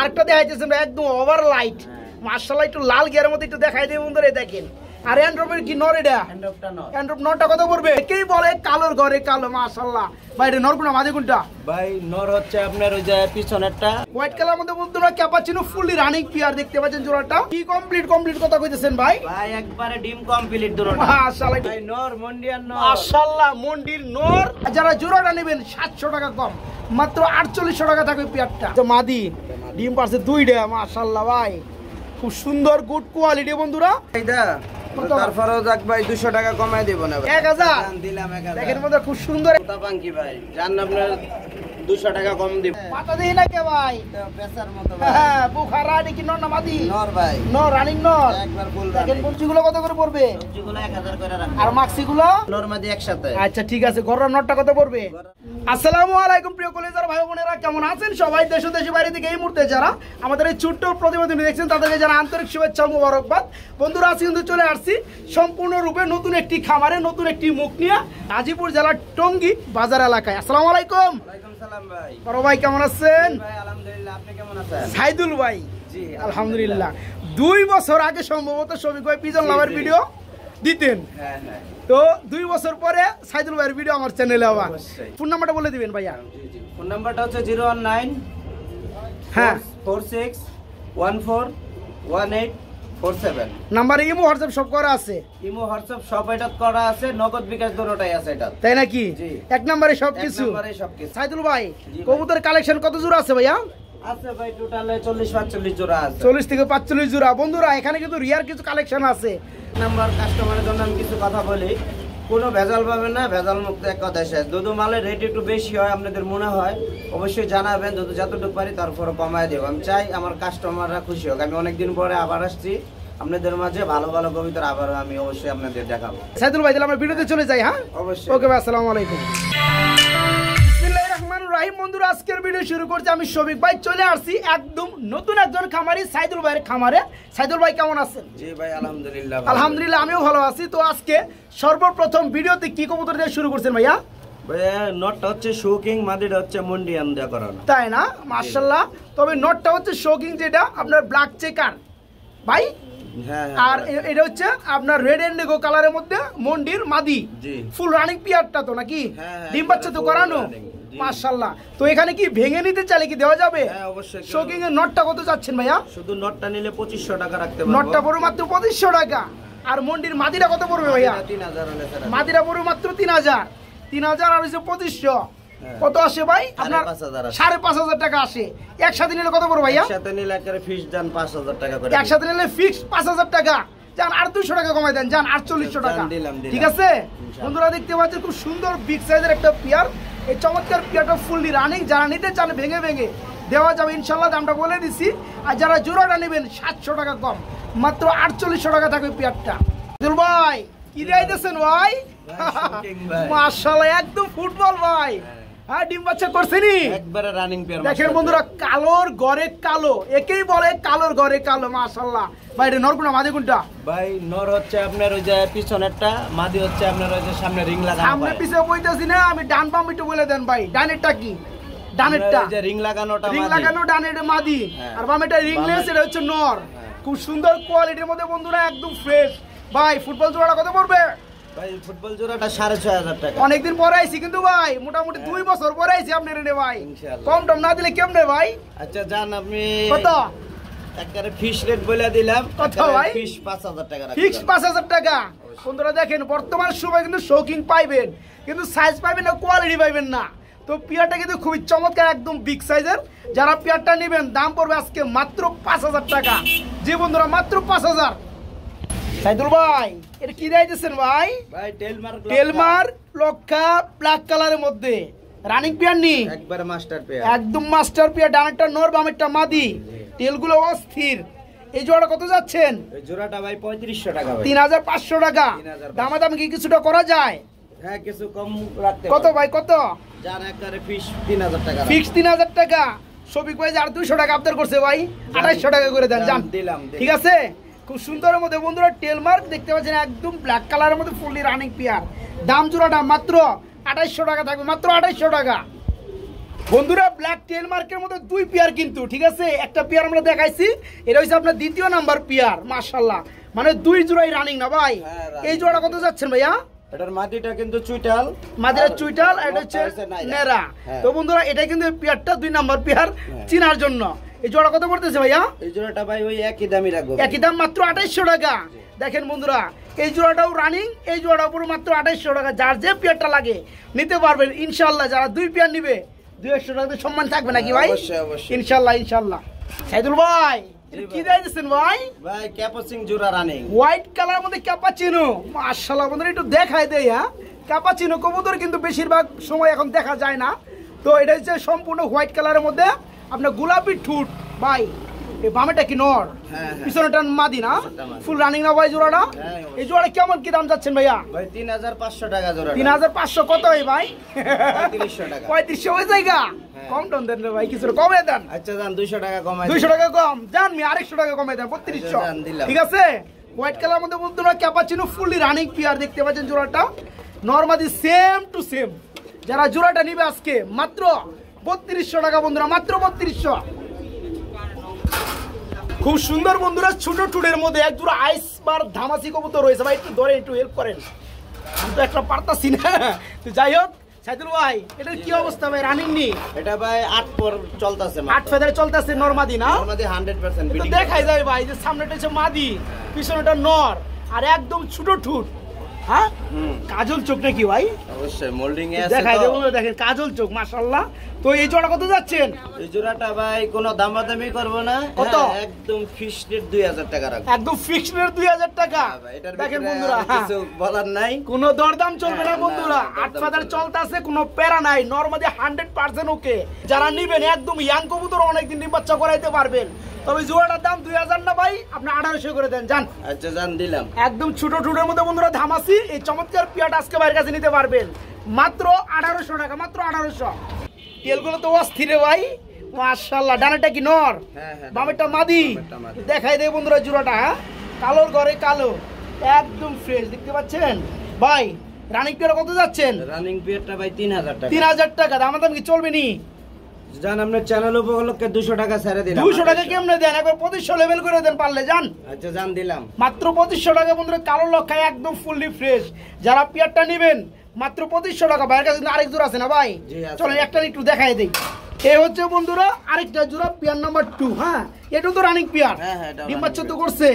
আরেকটা দেখাইতেছেন একদম over light মাশাআল্লাহ, একটু লাল গিয়ারের মধ্যে একটু দেখাই দেব বন্ধুরা, দেখেন। আর অ্যান্ড্রপের কি নর এটা? অ্যান্ড্রপ নরটা কত পড়বে? কেই বলে কালোর ঘরে কালো, মাশাআল্লাহ। ভাই এটা নর কোনটা মাঝে কোনটা? ভাই নর হচ্ছে আপনার ওই যে পিছনেরটা হোয়াইট কালার মধ্যে বন্ধুরা ক্যাপাচিনো ফুললি রানিং পিয়ার দেখতে পাচ্ছেন জোড়াটা। কি কমপ্লিট কথা কইতেছেন ভাই? ভাই একবারে ডিম কমপ্লিট দুটোটা মাশাআল্লাহ। ভাই নর মন্ডিয়ান নর মাশাআল্লাহ মন্ডির নর। যারা জোড়াটা নেবেন 700 টাকা কম, মাত্র 4800 টাকা থাকবে পিয়ারটা। তো মাদি ডিম পারছে দুইটা, মাশাআল্লাহ ভাই খুব সুন্দর গুড কোয়ালিটি বন্ধুরা। এইটা তারপরেও যাক ভাই 200 টাকা কমায় দেব না ভাই। 1000 দিলাম 1000। দেখেন মধ্যে খুব সুন্দর পাঙ্কি ভাই জান আপনার 200 টাকা কম দিব। পাতা দেই না কে ভাই? এটা পেছার মতো ভাই। হ্যাঁ বুখারা নাকি নর না মাদি? নর ভাই। নর রানিং নর একবার ফুল দেখেন। রানিং। বঞ্চিগুলো কত করে পড়বে? সবজিগুলো 1000 করে রাখুন। আর মাক্সিগুলো? নর মাদি একসাথে। আচ্ছা ঠিক আছে। গরুর নরটা কত পড়বে? আসসালামু আলাইকুম প্রিয় কলেজার ভাই বোনেরা, কেমন আছেন সবাই? দেশ ও দেশের বাইরে থেকে এই মুহূর্তে যারা আমাদের এই ছোট্ট প্রতিবেদন দেখছেন তাদেরকে যারা আন্তরিক শুভেচ্ছা ও মোবারকবাদ। বন্ধুরা আজকে কিন্তু চলে আসছি সম্পূর্ণরূপে নতুন একটি খামারে, নতুন একটি মুখ নিয়ে গাজীপুর জেলার টঙ্গী বাজার এলাকায়। আসসালামু আলাইকুম। ওয়ালাইকুম সালাম ভাই। বড় ভাই কেমন আছেন? ভাই আলহামদুলিল্লাহ, আপনি কেমন আছেন? সাইদুল ভাই জি আলহামদুলিল্লাহ। 2 বছর আগে সম্ভবত শফিক ভাই পিজন লাভার ভিডিও দিতেন। হ্যাঁ হ্যাঁ। তো 2 বছর পরে সাইদুল ভাইয়ের ভিডিও আমার চ্যানেলে আবার। অবশ্যই। ফোন নাম্বারটা বলে দিবেন ভাইয়া। জি জি। ফোন নাম্বারটা হচ্ছে 019 হ্যাঁ 46 14 18 47। নাম্বারে ইমো হোয়াটসঅ্যাপ সব করা আছে ইমো হোয়াটসঅ্যাপ সব এটা করা আছে, নগদ বিকাশ দুটোটাই আছে এটা। তাই নাকি? জি। এক নম্বরে সবকিছু। এক নম্বরে সবকিছু। সাইদুল ভাই জি ভাই। কবুতর কালেকশন কত জোড়া আছে ভাইয়া? আছে ভাই টোটালে 40 45 জোড়া আছে। 40 থেকে 45 জোড়া। বন্ধুরা এখানে কিন্তু রিয়ার কিছু কালেকশন আছে। নাম্বার কাস্টমারের জন্য আমি কিছু কথা বলি, কোনো ভেজাল পাবেন না, ভেজাল মুক্ত এক কথা শেষ। দুধু মালের রেট একটু বেশি হয় আপনাদের মনে হয়, অবশ্যই জানাবেন, দুধু যতটুকু পারি তারপরে কমায় দেবো। আমি চাই আমার কাস্টমাররা খুশি হোক। আমি অনেকদিন পরে আবার আসছি আপনাদের মাঝে, ভালো ভালো কবিতার আবারও আমি অবশ্যই আপনাদের দেখাবো। সাইদুল ভাই তাহলে আমরা ভিডিওতে চলে যাই। হ্যাঁ অবশ্যই। ওকে ভাই, আসসালামু আলাইকুম। বিসমিল্লাহির রহমানির রহিম। বন্ধুরা আজকের ভিডিও শুরু করছি আমি শফিক ভাই। চলে আসছি একদম নতুন একজন খামারি সাইদুল ভাইয়ের খামারে। সাইদুল ভাই কেমন আছেন? জি ভাই আলহামদুলিল্লাহ। আলহামদুলিল্লাহ আমিও ভালো আছি। তো আজকে সর্বপ্রথম ভিডিওতে কি কবুতর দিয়ে শুরু করছেন ভাইয়া? ভাইয়া নটটা হচ্ছে শোকিং, মাদিটা হচ্ছে মন্ডিয়ান দেয়া করানো। তাই না? মাশাআল্লাহ। তবে নটটা হচ্ছে শোকিং, যেটা আপনার ব্ল্যাক চেকার ভাই। হ্যাঁ আর এটা হচ্ছে আপনার রেড ইন্ডিগো কালারের মধ্যে মন্ডির মাদি। জি। ফুল রানিং পিয়ারটা তো নাকি? হ্যাঁ, ডিম বাচ্চা তো full করানো। running, জি। মাশাআল্লাহ। তো এখানে কি ভেঙে নিতে চাইলে কি দেওয়া যাবে? হ্যাঁ অবশ্যই। শোকিং এর নটটা কত যাচ্ছেন ভাইয়া? শুধু নটটা নিলে 2500 টাকা রাখতে পারবো। নটটা পড়বে মাত্র 2500 টাকা। আর মন্ডির মাদিটা কত পড়বে ভাইয়া? 3000 হলে স্যার। মাদিরা পড়বে মাত্র 3000। 3000 আর হচ্ছে 2500। কত আসে ভাই আপনার? 5500 টাকা আসে। একসাথে নিলে কত পড়বে ভাইয়া? একসাথে নিলে একেবারে ফিক্স দাম 5000 টাকা করে। একসাথে নিলে ফিক্সড 5000 টাকা। যান আর 200 টাকা কমাই দেন, যান 4800 টাকা। দিলাম। ঠিক আছে বন্ধুরা, দেখতে পাচ্ছেন খুব সুন্দর বিগ সাইজের একটা পিয়ার। এই চমৎকার পিয়ারটা ফুললি রানিং। যারা নিতে চান ভেঙে ভেঙে দেওয়া যাবে ইনশাল্লাহ, দামটা বলে দিছি। আর যারা জোড়াটা নেবেন 700 টাকা কম, মাত্র 4800 টাকা থাকবে পিয়ারটা। দিল ভাই কি দিয়েছেন ভাই? মাশাআল্লাহ একদম ফুটবল ভাই। হ্যাঁ ডিম বাচ্চা করছেনি একবারে রানিং পেয়ার। দেখেন বন্ধুরা কালোর ঘরে কালো, একেই বলে কালোর ঘরে কালো। মাশাআল্লাহ ভাই এটা নর কোনটা মাদি কোনটা? ভাই নর হচ্ছে আপনার ওই যে পিছনেরটা, মাদি হচ্ছে আপনার ওই যে সামনে রিং লাগানো। সামনে পিছে বইতাছি না আমি, ডান বাম একটু বলে দেন ভাই। ডানেরটা কি? ডানেরটা যে রিং লাগানোটা রিং মাদি। লাগানো ডানের মাদি। আর বামেরটা রিংলেস, এটা হচ্ছে নর। খুব সুন্দর কোয়ালিটির মধ্যে বন্ধুরা, একদম ফ্রেশ। ভাই ফুটবল জোড়াটা কত পড়বে? ভাই ফুটবল জোড়াটা 6500 টাকা। অনেকদিন পরে আইছি কিন্তু ভাই, মোটামুটি 2 বছর পরে আইছি আপনার রে ভাই। ইনশাআল্লাহ। কম টম না দিলে কেমনে ভাই? আচ্ছা জান আপনি কত? একবারে ফিশ রেট বলে দিলাম। কত ভাই? ফিশ 5000 টাকা রাখলাম। ফিক্স 5000 টাকা। বন্ধুরা দেখেন বর্তমান সময় কিন্তু শৌকিং পাইবেন, কিন্তু সাইজ পাইবেন না, কোয়ালিটি পাইবেন না। তো পিয়ারটা কিন্তু খুবই চমৎকার, একদম বিগ সাইজের। যারা পিয়ারটা নেবেন দাম পড়বে আজকে মাত্র 5000 টাকা। জি বন্ধুরা মাত্র 5000। সাইদুল ভাই এটা কি দিয়েছেন ভাই? ভাই টেলমার লক্ষা ব্ল্যাক কালারের মধ্যে রানিং পিয়ার নি, একবারে মাস্টার পেয়ার। একদম মাস্টার পিয়ার। ডানেরটা নর বামেরটা মাদি। টেলগুলো অস্থির। এই জোড়াটা কত যাচ্ছেন? এই জোড়াটা ভাই 3500 টাকা ভাই। 3500 টাকা। দামাদামি কি কিছুটা করা যায়? হ্যাঁ কিছু কম রাখতে। কত ভাই কত? জান একবারে ফিশ 3000 টাকা। ফিক্স 3000 টাকা। শফিক ভাই আর 200 টাকা আবদার করছে ভাই, 2800 টাকা করে দেন জান। দিলাম। ঠিক আছে খুব সুন্দরের মধ্যে বন্ধুরা টেলমার্ক দেখতে পাচ্ছেন, একদম ব্ল্যাক কালারের মধ্যে ফুললি রানিং পিয়ার। দাম জোড়াটা মাত্র 2800 টাকা থাকবে, মাত্র 2800 টাকা। বন্ধুরা ব্ল্যাক টেল মার্কের মধ্যে দুই পেয়ার কিন্তু, ঠিক আছে? একটা পেয়ার আমরা দেখাইছি, এটা হচ্ছে আপনার দ্বিতীয় নাম্বার পেয়ার। মাশাআল্লাহ, মানে দুই জোড়াই রানিং না ভাই? এই জোড়া কত যাচ্ছেন ভাইয়া? এটার মাটিটা কিন্তু চুইটাল, মাদিরা চুইটাল, এটা হচ্ছে নেরা। তো বন্ধুরা এটা কিন্তু পেয়ারটা 2 নাম্বার পেয়ার চিনার জন্য। এই জোড়া কত পড়তেছে ভাইয়া? এই জোড়াটা ভাই ওই একই দামই রাখবো, একই দাম, মাত্র 2800 টাকা। দেখেন বন্ধুরা, এই জোড়াটাও রানিং, এই জোড়াটার উপর মাত্র 2800 টাকা। যার যে পেয়ারটা লাগে নিতে পারবেন ইনশাআল্লাহ। যারা দুই পেয়ার নিবে 200 টাকা সম্মান থাকবে নাকি ভাই? অবশ্যই অবশ্যই ইনশাআল্লাহ ইনশাআল্লাহ। সাইদুল ভাই কি দিয়েছেন ভাই? ভাই ক্যাপাচিং জোড়া রানিং, হোয়াইট কালার মধ্যে ক্যাপাচিনো। মাশাআল্লাহ বন্ধুরা একটু দেখাই দেই। হ্যাঁ, ক্যাপাচিনো কবুতর কিন্তু বেশিরভাগ সময় এখন দেখা যায় না। তো এটা হচ্ছে সম্পূর্ণ হোয়াইট কালারের মধ্যে আপনার গোলাপি ঠুট ভাই। এই বামেটা কি নর, পিছনেটা মাদি না? ফুল রানিং না ভাই জোড়াটা? এই জোড়া কেমন কি দাম যাচ্ছেন ভাইয়া? ভাই 3500 টাকা জোড়া। 3500 কত হয় ভাই? 3500 টাকা। 3500 হয়ে জায়গা কম টন দেন রে ভাই, কিছু কমে দেন। আচ্ছা যান 200 টাকা কমাই, 200 টাকা কম জান, মি 100 টাকা কমে দেন, 3200 ঠিক আছে? হোয়াইট কালার মধ্যে বন্ধুরা ক্যাপাচিনো ফুললি রানিং পেয়ার দেখতে পাচ্ছেন। জোড়াটা নরমালি সেম টু সেম। যারা জোড়াটা নিবে আজকে মাত্র 3200 টাকা বন্ধুরা, মাত্র 3200। খুব সুন্দর বন্ধুরা, ছোট টুডের মধ্যে এক জোড়া আইস বার ধামাসি কবুতর রয়েছে ভাই। একটু ধরে একটু হেল্প করেন, আমি তো একটা পারতাছি না। তো যাই হোক সাইদুল ভাই, এটার কি অবস্থা ভাই? রানিং নি? এটা ভাই 8 পর চলতেছে, 8 ফেদারে চলতেছে, নরমাদি না? নরমাদি 100% তো বিডিং দেখাই যায় ভাই যে সামনেটা হচ্ছে মাদি, পিছনেটা নর, আর একদম ছোট ঠুট। হ্যাঁ, কাজল চোখ নাকি ভাই? অবশ্যই মোল্ডিং এ আছে দেখাই তো। দেবো, দেখেন কাজল চোখ মাশাআল্লাহ। তো এই জোড়া কত যাচ্ছেন? এই জোড়াটা ভাই কোনো দামাদামি করব না, কত? একদম ফিক্সড রেট 2000 টাকা রাখবো। একদম ফিক্সড রেট 2000 টাকা। এটার দেখেন ভিতরে বন্ধুরা, আর কিছু বলার নাই, কোনো দরদাম চলবে না হ্যাঁ, বন্ধুরা। না, 8 ফেদার চলতেছে, কোনো প্যারা নাই। নরমালি 100% ওকে। যারা নিবেন একদম ইয়াং কবুতর অনেকদিন ডিম বাচ্চা করাইতে পারবেন। তবে জোড়াটার দাম 2000 না ভাই, আপনি 1800 করে দেন জান। আচ্ছা জান দিলাম। একদম ছোট টুটের মধ্যে বন্ধুরা ধামাসি এই চমৎকার পিয়াটা আজকে বাইরের কাছে নিতে পারবেন মাত্র 1800 টাকা, মাত্র 1800। তেলগুলো তো অস্থির রে ভাই, মাশাআল্লাহ। ডানেটা কি নর, বামেরটা মাদি। দেখাই দেয় বন্ধুরা জোড়াটা। হ্যাঁ, কালোর ঘরে কালো, একদম ফ্রেশ দেখতে পাচ্ছেন ভাই। রানিং পিয়ার কত যাচ্ছেন? রানিং পিয়ারটা ভাই 3000 টাকা। 3000 টাকা দাম দাম কি চলবে নি? জান আপনার চ্যানেল উপলক্ষে 200 টাকা ছেড়ে দিলাম। 200 টাকা কেমনে দেন? একবার 2500 লেভেল করে দেন পারলে জান। আচ্ছা জান দিলাম মাত্র 2500 টাকা বন্ধুরা, কালো লক্ষায় একদম ফুললি ফ্রেশ। যারা পিয়ারটা নেবেন মাত্র 2500 টাকা। ভাইয়ের কাছে আরেক জোড়া আছে না ভাই? চলেন একটা একটু দেখাই দেই। এই হচ্ছে বন্ধুরা আরেকটা জোড়া, পিয়ার নাম্বার 2। হ্যাঁ, এটা তো রানিং পিয়ার, ডিম বাচ্চা তো করছে।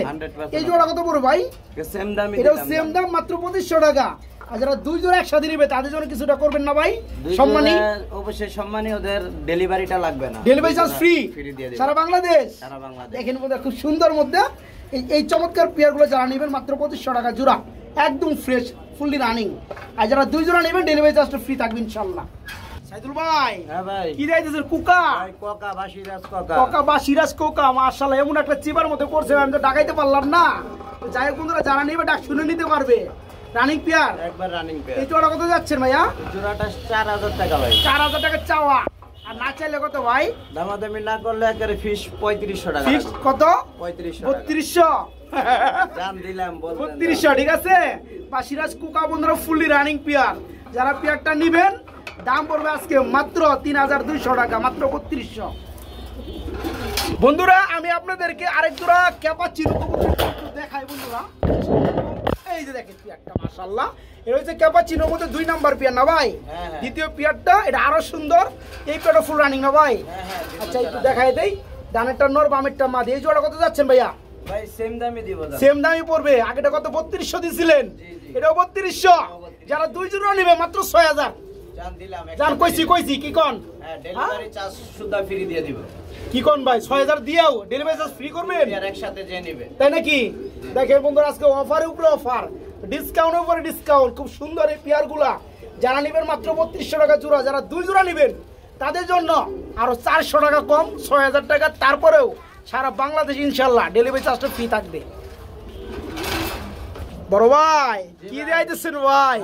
এই জোড়া কত পড়বে ভাই? সেম দামই, এটাও সেম দাম, মাত্র 2500 টাকা। আর যারা দুই জোড়া একসাথে নিবে তাদের জন্য কিছুটা করবেন না ভাই? সম্মানী, অবশ্যই সম্মানী। ওদের ডেলিভারিটা লাগবে না, ডেলিভারি চার্জ ফ্রি দিয়ে দেব সারা বাংলাদেশ। সারা বাংলাদেশ। দেখেন বন্ধুরা খুব সুন্দর মধ্যে এই চমৎকার পেয়ারগুলো যারা নেবেন মাত্র 2500 টাকা জোড়া, একদম ফ্রেশ ফুললি রানিং। আর যারা দুই জোড়া নেবেন ডেলিভারি চার্জটা ফ্রি থাকবে ইনশাআল্লাহ। সাইদুল ভাই, হ্যাঁ ভাই, কি দিয়েছেন? কুকা ভাই কোকা বা সিরাজ কোকা, কোকা বা সিরাজ কোকা। মাশাআল্লাহ, এমন একটা চিবার মধ্যে পড়ছে আমি তো ডাকাইতে পারলাম না। যাই হোক বন্ধুরা, যারা নেবে ডাক শুনে নিতে পারবে। রানিং পেয়ার, একবার রানিং পেয়ার। এই জোড়া কত যাচ্ছেন ভাইয়া? জোড়াটা 4000 টাকা ভাই। 4000 টাকা চাওয়া, আর না চাইলে কত ভাই? দামাদামি না করলে একেবারে ফিস 3500 টাকা। ফিক্স কত? 3500 3200 জান দিলাম, বলবেন 3200 ঠিক আছে। বা সিরাজ কুকা বন্ধুরা ফুললি রানিং পেয়ার। যারা পেয়ারটা নিবেন দাম পড়বে আজকে মাত্র 3200 টাকা, মাত্র 3200। বন্ধুরা আমি আপনাদেরকে আরেক জোড়া ক্যাপাচিনো কবুতর দেখাই বন্ধুরা। এই যে দেখেন পেয়ারটা মাশাআল্লাহ, এটা হচ্ছে ক্যাপাচিনোর মধ্যে 2 নাম্বার পেয়ার না ভাই? দ্বিতীয় পেয়ারটা এটা আরো সুন্দর। এই পেয়ারটা ফুল রানিং না ভাই? আচ্ছা একটু দেখাই দেই। ডানেরটা নর, বামেরটা মাদি। এই জোড়া কত যাচ্ছেন ভাইয়া? ভাই সেম দামই দিব। সেম দামই পড়বে। আগেটা কত 3200 দিছিলেন, এটাও 3200। যারা দুই জোড়া নেবে মাত্র 6000 জান দিলাম। জান কইছি কি কোন? হ্যাঁ, ডেলিভারি চার্জ সুদা ফ্রি দিয়ে দিব। কি কোন ভাই? 6000 দিয়াও ডেলিভারি চার্জ ফ্রি করবেন? আর একসাথে যে নেবে, তাই নাকি? দেখেন বন্ধুরা আজকে অফারের উপরে অফার, ডিসকাউন্টের উপরে ডিসকাউন্ট। খুব সুন্দর এই পেয়ারগুলা। যারা নেবেন মাত্র 3200 টাকা জোড়া। যারা দুই জোড়া নেবেন তাদের জন্য আরো 400 টাকা কম, 6000 টাকা। তারপরেও সারা বাংলাদেশ ইনশাল্লাহ ডেলিভারি চার্জটা ফ্রি থাকবে। বড় ভাই কি দিয়েছেন ভাই?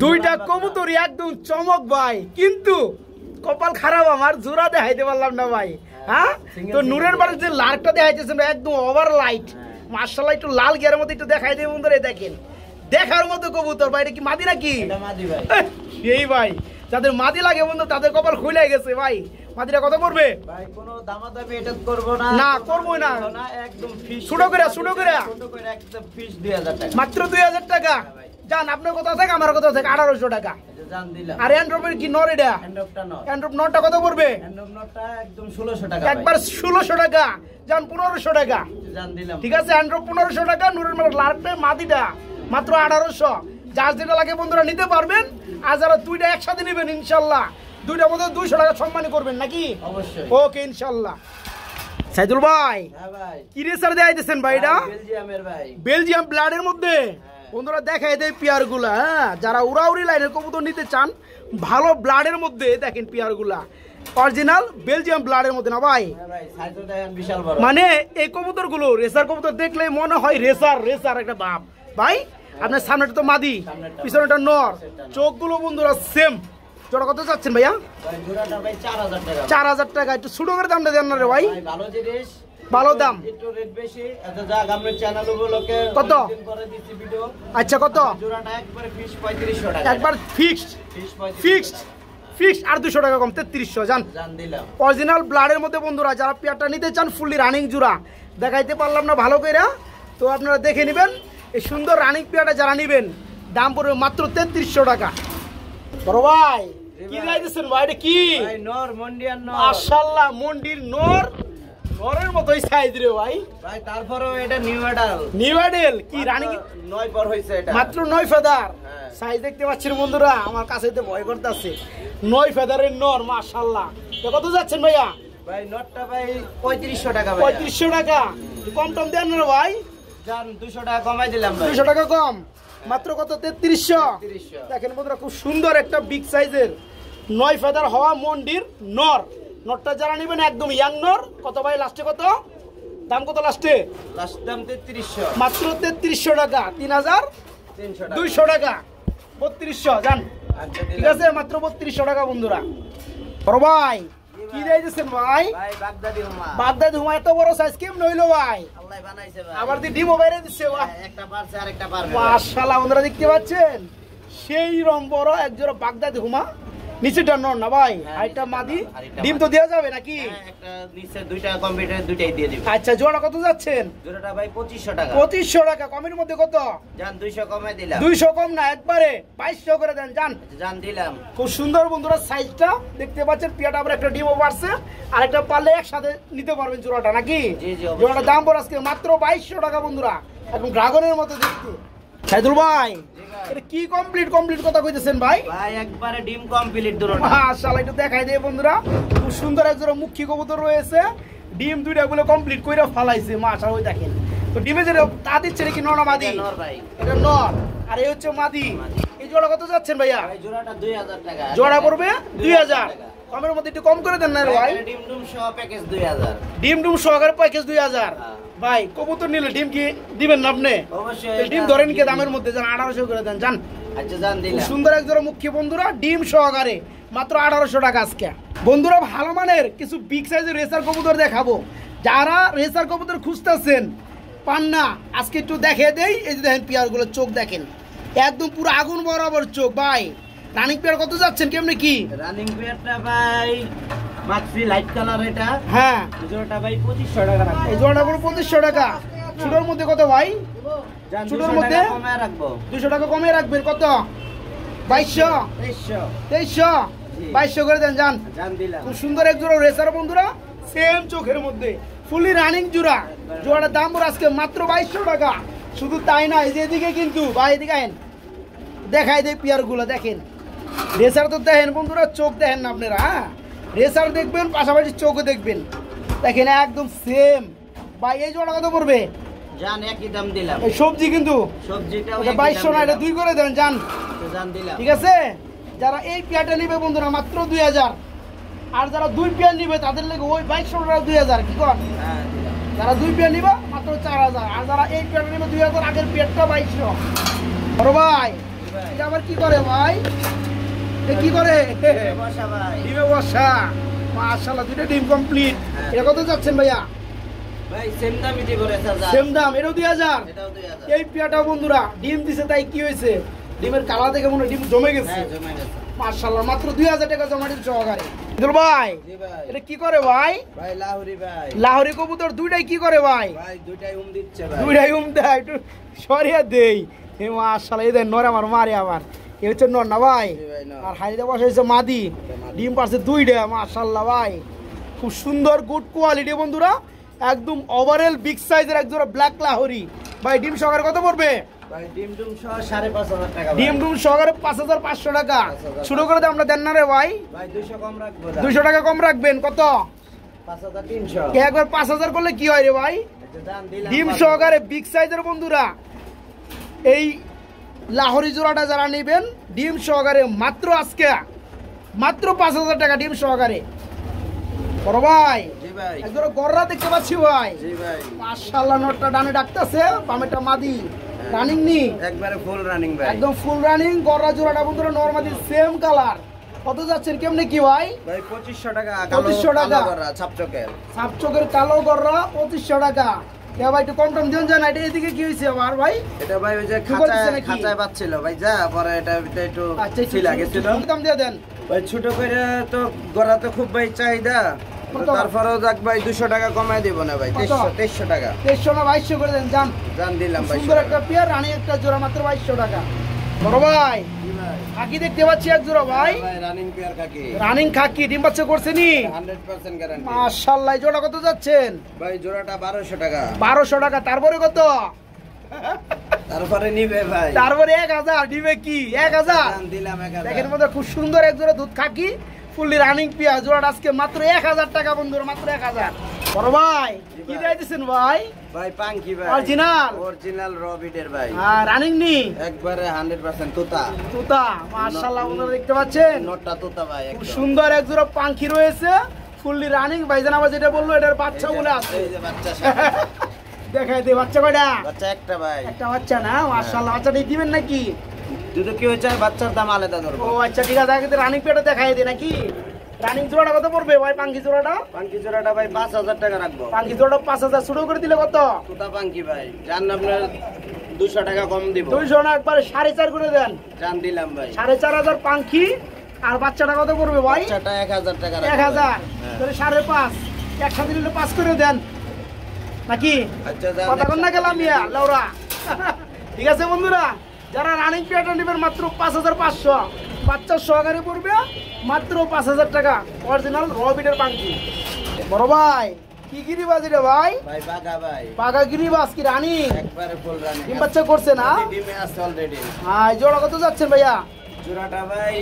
দুইটা কবুতর একদম চমক ভাই, কিন্তু কপাল খারাপ আমার, জোড়া দেখাইতে পারলাম না ভাই। হ্যাঁ, তো নূরের বাড়ির যে লালটা দেখাইতেছেন একদম ওভার লাইট মাশাআল্লাহ। একটু লাল গিয়ারের মধ্যে একটু দেখাই দেব বন্ধুরা। দেখেন দেখার মতো কবুতর ভাই। এটা কি মাদি নাকি? এটা মাদি ভাই। এই ভাই যাদের মাদি লাগে বন্ধু তাদের কপাল খুলে গেছে ভাই। মাদিটা কত পড়বে ভাই? কোনো দামাদামি এটা করব না। না করবো না, একদম ফিক্স ছোট করে একদম ফিক্স 2000 টাকা, মাত্র 2000 টাকা। জান আপনার কথা থাকে আমার কথা থাকে 1800 টাকা। জান দিলাম। আর অ্যান্ড্রয়েড কি নর এটা? অ্যান্ড্রয়েড নরটা কত পড়বে? অ্যান্ড্রয়েড নটটা একদম 1600 টাকা, একবার 1600 টাকা। জান 1500 টাকা। জান দিলাম। ঠিক আছে, অ্যান্ড্রয়েড 1500 টাকা, নুরের মেলা লার্পে মাদিটা মাত্র 1800। যার যেটা লাগে বন্ধুরা নিতে পারবেন। আর যারা দুইটা একসাথে নেবেন ইনশাল্লাহ দুইটার মধ্যে 200 টাকা সম্মানী করবেন নাকি? অবশ্যই। ওকে ইনশাল্লাহ। সাইদুল ভাই হ্যাঁ ভাই, কি রেসার দেখাইতেছেন ভাই? এটা বেলজিয়ামের ভাই, বেলজিয়াম ব্লাডের মধ্যে বন্ধুরা দেখাই দেয় পিয়ারগুলা। হ্যাঁ, যারা উড়াউড়ি লাইনের কবুতর নিতে চান ভালো ব্লাডের মধ্যে দেখেন পিয়ারগুলা অরিজিনাল বেলজিয়াম ব্লাডের মধ্যে না ভাই? হ্যাঁ ভাই, সাইজও দেখেন বিশাল বড়। মানে এই কবুতরগুলো রেসার কবুতর দেখলে মনে হয় রেসার একটা ভাব ভাই। আপনার সামনেটা তো মাদি, পিছনেটা নর, চোখগুলো বন্ধুরা সেম। জোড়া কত চাচ্ছেন ভাইয়া? ভাই জোড়াটা ভাই 4000 টাকা। 4000 টাকা। একটু ছোট করে দামটা দেন না রে ভাই। ভাই ভালো জিনিস, ভালো দাম, একটু রেট বেশি। আচ্ছা যাক, আমরা চ্যানেল উপলক্ষে কত? দিন পরে দিচ্ছি ভিডিও। আচ্ছা কত? জোড়াটা একবার ফিক্স 3500 টাকা। একবার ফিক্সড ফিক্সড আর 200 টাকা কম 3300। জান জান দিলাম। অরিজিনাল ব্লাডের মধ্যে বন্ধুরা যারা পেয়ারটা নিতে চান ফুললি রানিং জোড়া দেখাইতে পারলাম না ভালো করে, তো আপনারা দেখে নেবেন। এই সুন্দর রানিং পেয়ারটা যারা নেবেন দাম পড়বে মাত্র 3300 টাকা। বড় ভাই কি লাইতেছেন ভাই? এটা কি ভাই? নর, মন্ডিয়ান নর। মাশাআল্লাহ, মন্ডির নরের মতোই সাইজ রে ভাই। ভাই তারপরেও এটা নিউ অ্যাডাল। নিউ অ্যাডেল কি রানিং 9 পর হইছে এটা। মাত্র 9 ফেদার হ্যাঁ। সাইজ দেখতে পাচ্ছেন বন্ধুরা, আমার কাছে তো ভয় করতেছে। 9 ফেদারের নর মাশাআল্লাহ। তো কত যাচ্ছেন ভাইয়া? ভাই নটটা ভাই 3500 টাকা ভাই। 3500 টাকা। কম টম দেন না ভাই? জান 200 টাকা কমাই দিলাম ভাই। 200 টাকা কম, মাত্র কত? 3300। 3300। দেখেন বন্ধুরা খুব সুন্দর একটা বিগ সাইজের 9 ফেদার হওয়া মন্ডির নরটা যারা নেবেন একদম ইয়াং নর। কত ভাই লাস্টে কত দাম? কত লাস্টে? লাস্ট দাম 3300। মাত্র 3300 টাকা। 3200 টাকা। 3200 জান। আচ্ছা ঠিক দিলাম। আছে, মাত্র 3200 টাকা বন্ধুরা। বড় ভাই কি দিয়েছেন ভাই? ভাই বাগদাদি হুমা। বাগদাদি হুমা এত বড় সাইজ কেমন হইলো ভাই? আল্লাহ বানাইছে ভাই। আবার দি ডিমও বাইরে দিচ্ছে ভাই। একটা পারছে আরেকটা পারবে। মাশাআল্লাহ বন্ধুরা দেখতে পাচ্ছেন সেই রকম বড় একজোড়া বাগদাদি হুমা। নিচেটা নর না ভাই? আরেকটা মাদি। ডিম তো দেওয়া যাবে নাকি? হ্যাঁ, একটা নিচে দুইটা কম্পিউটার দুইটাই দিয়ে দিবেন। আচ্ছা জোড়া কত যাচ্ছেন? জোড়াটা ভাই 2500 টাকা। 2500 টাকা। কমের মধ্যে কত? জান 200 কমাই দিলাম। 200 কম না, একবারে 2200 করে দেন জান। জান দিলাম। খুব সুন্দর বন্ধুরা সাইজটা দেখতে পাচ্ছেন। পিয়াটা আবার একটা ডিমও পারছে, আর একটা পারলে একসাথে নিতে পারবেন জোড়াটা নাকি? জি জি অবশ্যই। জোড়াটার দাম পড়ে আজকে মাত্র 2200 টাকা বন্ধুরা, একদম ড্রাগনের মতো দেখতে। সাইদুল ভাই এটা কি কমপ্লিট কথা কইতেছেন ভাই? ভাই একবারে ডিম কমপ্লিট দুটোটা। মাশাআল্লাহ, একটু দেখাই দেয় বন্ধুরা। খুব সুন্দর একজোড়া মুখী কবুতর রয়েছে, ডিম দুইটা গুলো কমপ্লিট কইরা ফালাইছে মাশাআল্লাহ। ওই দেখেন তো ডিমে যে তা দিচ্ছে নাকি নর না মাদি? এটা নর ভাই। এটা নর আর এই হচ্ছে মাদি। এই জোড়া কত যাচ্ছেন ভাইয়া? ভাই জোড়াটা 2000 টাকা। জোড়া পড়বে 2000। কমের মধ্যে একটু কম করে দেন না রে ভাই? ডিম ডুম সহ প্যাকেজ 2000। ডিম ডুম সহকারে প্যাকেজ 2000। হ্যাঁ। ভাই কবুতর নিলে ডিম কি দিবেন না আপনি? অবশ্যই। এই ডিম ধরেন কি দামের মধ্যে জান 1800 করে দেন জান। আচ্ছা জান খুব দিলাম। সুন্দর একজোড়া মুখ্য বন্ধুরা ডিম সহকারে মাত্র 1800 টাকা আজকে। বন্ধুরা ভালো মানের কিছু বিগ সাইজের রেসার কবুতর দেখাবো। যারা রেসার কবুতর খুঁজতেছেন পান না, আজকে একটু দেখে দেই। এই যে দেখেন পিয়ারগুলোর চোখ দেখেন, একদম পুরো আগুন বরাবর চোখ ভাই। রানিং পেয়ার কত যাচ্ছেন কেমনে কি? রানিং পেয়ারটা ভাই মাক্সি লাইট কালার এটা। হ্যাঁ জোড়াটা ভাই 2500 টাকা রাখবো। এই জোড়াটা পুরো 2500 টাকা। ছোটোর মধ্যে কত ভাই? জান ছোটোর 200 মধ্যে টাকা কমায় রাখবো। 200 টাকা কমে রাখবেন। কত? 2200 2300। 2300 2200 করে দেন জান। জান দিলাম। খুব সুন্দর এক জোড়া রেসার বন্ধুরা, সেম চোখের মধ্যে ফুলি রানিং জোড়া। জোড়াটার দাম পড়ে আজকে মাত্র 2200 টাকা। শুধু তাই না, এই যে এদিকে কিন্তু ভাই এদিকে আইন দেখাই দেয় পিয়ারগুলো দেখেন। রেসার তো দেখেন বন্ধুরা, চোখ দেখেন না আপনারা? হ্যাঁ রেসার দেখবেন পাশাপাশি চোখও দেখবেন, দেখেন একদম সেম। ভাই এই জোড়া কত পড়বে? জান একই দাম দিলাম। এই সবজি কিন্তু সবজিটাও ওটা 2200 না, এটা 2 করে দেন জান। জান দিলাম। ঠিক আছে, যারা এই পেয়ারটা নিবে বন্ধুরা মাত্র 2000, আর যারা 2 পেয়ার নিবে তাদের লেগে ওই 2200 টাকা 2000। কি কর? হ্যাঁ দিলাম। যারা 2 পেয়ার নিবে মাত্র 4000, আর যারা এই পেয়ারটা নিবে 2000, আগের পেয়ারটা 2200। বড় ভাই এটা আবার কি করে ভাই? এ কি করে? বসা ভাই। ডিমে বসা। মাশাআল্লাহ, দুটো ডিম কমপ্লিট। এটা কত যাচ্ছেন ভাইয়া? ভাই সেম দামই দিব রে স্যার। সেম দাম, এটাও 2000। এটাও 2000। এই পেয়ারটা বন্ধুরা ডিম দিছে, তাই কি হয়েছে? ডিমের কালার দেখে মনে হয় ডিম জমে গেছে। হ্যাঁ জমে গেছে। মাশাআল্লাহ মাত্র 2000 টাকা জমা দিন সহকারে। ইদুল ভাই জি ভাই। এটা কি করে ভাই? ভাই লাহোরি ভাই। লাহোরি কবুতর দুইটাই কি করে ভাই? ভাই দুইটাই দিচ্ছে ভাই। দুইটাই দেয়, একটু সরিয়ে দেই। এ মাশাআল্লাহ এদের নর আমার মারে আবার। এ হচ্ছে নর না ভাই? জি ভাই নর। আর হাইতে বসে হচ্ছে মাদি। ডিম পারছে দুইটা মাশাআল্লাহ ভাই। খুব সুন্দর গুড কোয়ালিটি বন্ধুরা, একদম ওভারঅল বিগ সাইজের এক জোড়া ব্ল্যাক লাহোরি। ভাই ডিম সহকারে কত পড়বে? ভাই ডিম ডুম সহ 5500 টাকা ভাই। ডিম ডুম সহকারে 5500 টাকা। শুরু করে দাম আমরা দেন না রে ভাই? ভাই 200 কম রাখবো। 200 টাকা কম রাখবেন। কত? 5300। একবার 5000 করলে কি হয় রে ভাই? আচ্ছা দাম দিলাম। ডিম সহকারে বিগ সাইজের বন্ধুরা এই লাহোরি জোড়াটা যারা নেবেন ডিম সহকারে মাত্র আজকে মাত্র 5000 টাকা ডিম সহকারে। বড় ভাই জি ভাই। একদম গররা দেখতে পাচ্ছি ভাই। জি ভাই। মাশাআল্লাহ নটটা ডানে ডাকতেছে, বামেটা মাদি। রানিং নি একবারে ফুল রানিং ভাই। একদম ফুল রানিং গররা জোড়াটা বন্ধুরা নরমাদি সেম কালার। কত যাচ্ছেন কেমনে কি ভাই? ভাই 2500 টাকা। 2500 টাকা। ছাপচকের। সাপচকের কালো গররা 2500 টাকা। কে ভাই একটু কম টম দিন জান। এটা এদিকে কি হইছে আমার ভাই? এটা ভাই ওই যে কি বলতেছে নাকি? খাঁচায় বাচ্ছিল ভাই, যা পরে এটা একটু আচ্ছা ছিল গেছিল দাম দিয়ে দেন ভাই। ছোট করে তো গড়া তো খুব ভাই চাহিদা, কত? তারপরেও যাক ভাই 200 টাকা কমায় দেব না ভাই। কত? 2300 টাকা 2300 না 2200 করে দেন জান। জান দিলাম ভাই। সুন্দর একটা পেয়ার রানী একটা জোড়া মাত্র 2200 টাকা। বড় ভাই জি ভাই। খাকি দেখতে পাচ্ছি এক জোড়া ভাই। ভাই রানিং পেয়ার কাকি। রানিং খাকি ডিম বাচ্চা করছে নি 100% গ্যারান্টি। মাশাআল্লাহ এই জোড়া কত যাচ্ছেন? ভাই জোড়াটা 1200 টাকা। 1200 টাকা। তারপরে কত? তারপরে নিবে ভাই। তারপরে 1000 দিবে কি? 1000 জান দিলাম 1000। দেখেন মধ্যে খুব সুন্দর এক জোড়া দুধ খাকি ফুললি রানিং পেয়ার জোড়াটা আজকে মাত্র 1000 টাকা বন্ধুরা, মাত্র 1000। বড় ভাই কি দিয়েছেন ভাই? ভাই পাঙ্কি ভাই। অরিজিনাল অরিজিনাল রবিটের ভাই। হ্যাঁ রানিং নি একবারে 100% তোতা। তুতা মাশাআল্লাহ বন্ধুরা দেখতে পাচ্ছেন নটটা তোতা ভাই খুব একদম। সুন্দর এক জোড়া পাখি রয়েছে ফুললি রানিং। ভাইজান আবার যেটা বললো এটার বাচ্চা বলে আছে। এই যে বাচ্চা সাথে। দেখাই দে বাচ্চা কয়টা? বাচ্চা একটা ভাই। একটা বাচ্চা না মাশাআল্লাহ। বাচ্চাটা দিবেন নাকি? যদি কেউ চায় বাচ্চার দাম আলাদা ধরবো। ও আচ্ছা ঠিক আছে, আগে রানিং পেটা দেখাই দে নাকি। রানিং জোড়াটা কত পড়বে ভাই? পাঙ্কি জোড়াটা? পাঙ্কি জোড়াটা ভাই 5000 টাকা রাখবো। পাঙ্কি জোড়াটা 5000 শুরু করে দিলে কত? তোতা পাঙ্কি ভাই জান আপনার 200 টাকা কম দিব। 200 না একবারে 4.5 করে দেন। জান দিলাম ভাই। 4500 পাঙ্কি। আর বাচ্চাটা কত পড়বে ভাই? বাচ্চাটা 1000 টাকা রাখবো। 1000 হ্যাঁ। তাহলে 5.5 একসাথে নিলে 5 করে দেন নাকি? আচ্ছা জান। কথা কন না গেলাম ইয়া লাউরা। ঠিক আছে বন্ধুরা, যারা রানিং পেয়ারটা নেবেন মাত্র 5500, বাচ্চা সহকারে পড়বে মাত্র 5000 টাকা। অরিজিনাল রবিটের পাঙ্কি। বড় ভাই কি গিরিবাজ এটা ভাই? ভাই বাগা ভাই। পাকা গিরিবাজ কি রানী? একবারে ফুল রানি। ডিম বাচ্চা করছে না? ডিমে আছে অলরেডি। হ্যাঁ এই জোড়া কত যাচ্ছেন ভাইয়া? জোড়াটা ভাই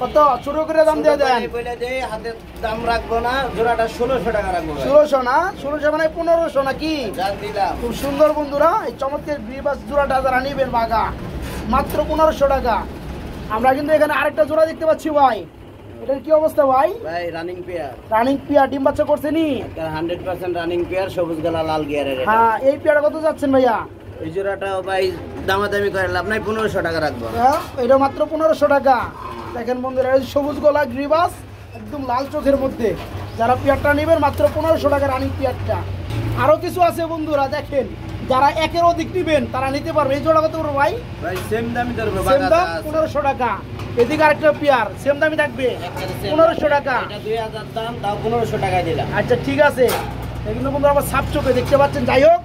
কত ছোট করে দাম দিয়ে দেন? বলে দেই হাতে দাম রাখবো না। জোড়াটা 1600 টাকা রাখবো ভাই। 1600 না? 1600 মানে 1500 নাকি? জান দিলাম। খুব সুন্দর বন্ধুরা এই চমৎকার গিরিবাজ জোড়াটা যারা নিবেন বাগা মাত্র 1500 টাকা। আমরা কিন্তু এখানে আরেকটা জোড়া দেখতে পাচ্ছি ভাই। এটার কি অবস্থা ভাই? ভাই রানিং পেয়ার। রানিং পেয়ার ডিম বাচ্চা করছে নি? 100% রানিং পেয়ার, সবুজ গলা লাল গিয়ারের এটা। হ্যাঁ এই পেয়ারটা কত যাচ্ছেন ভাইয়া? এই জোড়াটাও ভাই দামাদামি করে লাভ নাই, 1500 টাকা রাখবো। হ্যাঁ এটা মাত্র 1500 টাকা। দেখেন বন্ধুরা এই সবুজ গলা গ্রিবাস একদম লাল চোখের মধ্যে যারা পেয়ারটা নেবেন মাত্র 1500 টাকা রানিং পেয়ারটা। আরো কিছু আছে বন্ধুরা দেখেন, যারা একের অধিক নেবেন তারা নিতে পারবে। এই জোড়া কত করবো ভাই? ভাই সেম দামই ধরবো। সেম দাম 1500 টাকা। এদিকে আরেকটা পেয়ার সেম দামই থাকবে 1500 টাকা। এটা 2000 দাম, তাও 1500 টাকায় দিলাম। আচ্ছা ঠিক আছে, এগুলো বন্ধুরা আবার সাপ চোখে দেখতে পাচ্ছেন। যাই হোক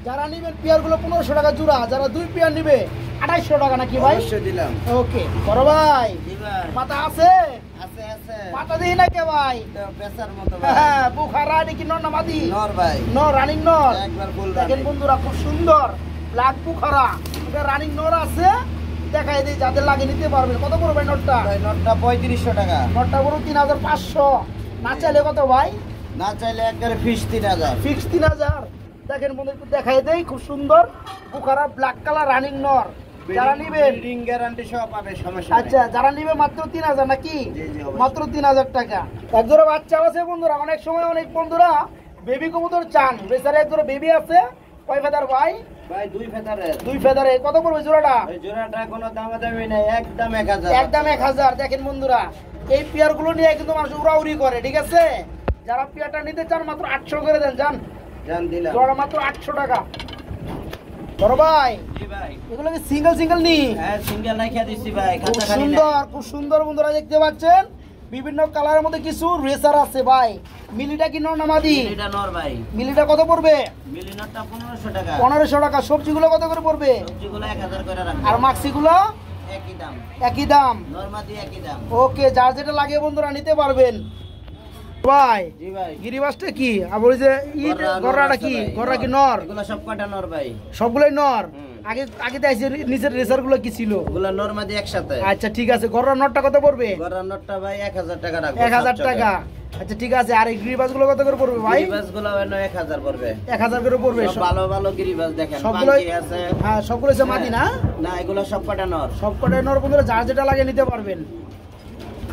যারা নেবেন পেয়ারগুলো 1500 টাকা জোড়া, যারা 2 পেয়ার নেবে 2800 টাকা নাকি ভাই? অবশ্যই দিলাম। ওকে বড় ভাই জি ভাই। পাতা আছে? আছে আছে। পাতা দিই না কে ভাই? এটা পেছার মতো ভাই। হ্যাঁ বুখারা নাকি নর না মাদি? নর ভাই। নর রানিং নর। একবার ফুল দেখেন রানিং। বন্ধুরা খুব সুন্দর ব্ল্যাক বুখারা এটা রানিং নর আছে। দেখাই দিই যাদের লাগে নিতে পারবেন। কত পড়বে নরটা? ভাই নরটা 3500 টাকা। নরটা বড় 3500। না চাইলে কত ভাই? না চাইলে একবারে ফিক্স 3000। ফিক্স 3000। দেখেন বন্ধু একটু দেখাই দেই খুব সুন্দর বুখারা ব্ল্যাক কালার রানিং নর। যারা নিবেন রিং গ্যারান্টি সহ পাবে, সমস্যা নেই। আচ্ছা যারা নিবে মাত্র 3000 নাকি? জি, জি, অবশ্যই। মাত্র 3000 টাকা। এক জোড়া বাচ্চা আছে বন্ধুরা। অনেক সময় অনেক বন্ধুরা বেবি কবুতর চান, বেচারে এক জোড়া বেবি আছে। কয় ফেদার ভাই? ভাই 2 ফেদারের। 2 ফেদারে কত পড়বে জোড়াটা? এই জোড়াটা কোনো দামাদামি নাই, একদম 1000। একদম 1000। দেখেন বন্ধুরা এই পেয়ার গুলো নিয়ে কিন্তু মানুষ উড়াউড়ি করে। ঠিক আছে, যারা পেয়ারটা নিতে চান মাত্র 800 করে দেন। জান জান দিলাম। জোড়া মাত্র 800 টাকা। বড় ভাই জি ভাই, এগুলো কি সিঙ্গেল সিঙ্গেল নি? হ্যাঁ সিঙ্গেল রাখিয়া দিচ্ছি ভাই, খুব খাতা খালি না। সুন্দর, খুব সুন্দর বন্ধুরা দেখতে পাচ্ছেন। বিভিন্ন কালারের মধ্যে কিছু রেসার আছে ভাই। মিলিটা কি নর না মাদি? এটা নর ভাই। মিলিটা কত পড়বে? মিলি নরটা 1500 টাকা। 1500 টাকা। সবজিগুলো কত করে পড়বে? সবজিগুলো 1000 করে রাখবো। আর মাক্সিগুলো একই দাম, একই দাম। নরমাদি একই দাম। ওকে, যার যেটা লাগে বন্ধুরা নিতে পারবেন। ভাই জি ভাই, গিরিবাসটা কি? আর ওই যে গররাটা কি? গররা কি নর? এগুলো সব কটা নর ভাই। সবগুলোই নর। হুম। আগে আগে দেখছি নিচের রেসার গুলো কি ছিল? এগুলো নরমাদি একসাথে। আচ্ছা ঠিক আছে। গররা নরটা কত পড়বে? গরার নরটা ভাই 1000 টাকা রাখবো। 1000 টাকা। আচ্ছা ঠিক আছে। আর এই গিরিবাস গুলো কত করে পড়বে ভাই? গিরিবাস গুলো হলো 1000 পড়বে। 1000 করে পড়বে। সব ভালো ভালো গিরিবাস দেখেন, সবগুলো পাঙ্কি আছে। হ্যাঁ সবগুলো হচ্ছে মাদি না? না, এগুলো সব কটা নর। সব কটাই নর বন্ধুরা, যার যেটা লাগে নিতে পারবেন।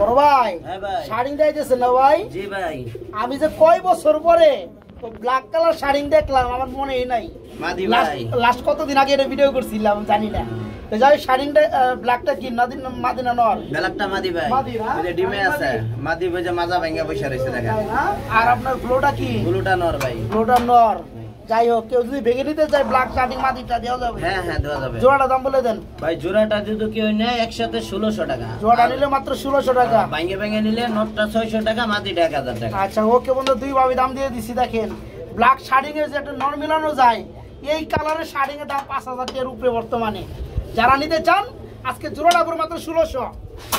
বড় ভাই হ্যাঁ ভাই। শাড়ি দিয়েছেন না ভাই? জি ভাই। আমি যে কয় বছর পরে ব্ল্যাক কালার শাড়ি দেখলাম, আমার মনেই নাই। মাদি ভাই। লাস্ট কতদিন আগে এটা ভিডিও করছিলাম জানি না। তো যাই শাড়িটা ব্ল্যাকটা কি মাদি না নর? বেলাকটা মাদি ভাই। মাদি না? ওই যে ডিমে আছে মাদি, ওই যে মাজা ভাঙা বসে রয়েছে দেখেন। তাই না? আর আপনার ব্লোটা কি? ব্লুটা নর ভাই। ব্লোটা নর। যাই হোক, কেউ যদি ভেঙে নিতে চায় ব্ল্যাক কাটিং মাদিটা দেওয়া যাবে। হ্যাঁ হ্যাঁ, দেওয়া যাবে। জোড়াটা দাম বলে দেন ভাই জোড়াটা যদি কেউ নেয় একসাথে 1600 টাকা। জোড়াটা নিলে মাত্র 1600 টাকা। ভাঙে ভাঙে নিলে নটটা 600 টাকা, মাদিটা 1000 টাকা। আচ্ছা ওকে বন্ধু, দুই ভাবে দাম দিয়ে দিচ্ছি। দেখেন ব্ল্যাক শাড়িং এর যে একটা নর মিলানো যায়, এই কালারের শাড়িং এর দাম 5000 টাকার উপরে বর্তমানে। যারা নিতে চান আজকে জোড়াটা পুরো মাত্র 1600।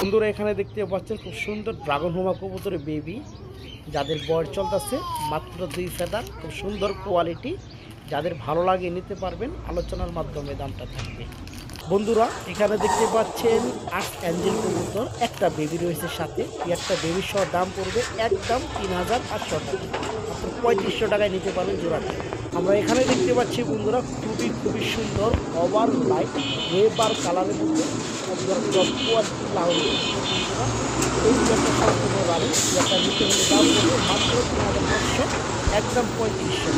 বন্ধুরা এখানে দেখতে পাচ্ছেন খুব সুন্দর ড্রাগন হোমা কবুতরের বেবি, যাদের বয়স চলতেছে মাত্র 2 ফেদার। খুব সুন্দর কোয়ালিটি, যাদের ভালো লাগে নিতে পারবেন, আলোচনার মাধ্যমে দামটা থাকবে। বন্ধুরা এখানে দেখতে পাচ্ছেন 8 অ্যাঞ্জেল কবুতর, একটা বেবি রয়েছে সাথে। একটা বেবির সহ দাম পড়বে একদম 3800 টাকা। মাত্র 3500 টাকায় নিতে পারবেন জোড়াটা। আমরা এখানে দেখতে পাচ্ছি বন্ধুরা খুবই খুবই সুন্দর ওভার লাইট রেবার কালারের মধ্যে বন্ধুরা এই একটা সম্পূর্ণ বাড়ি, যেটা নিতে হলে দাম পড়বে মাত্র 3500, একদম 3500।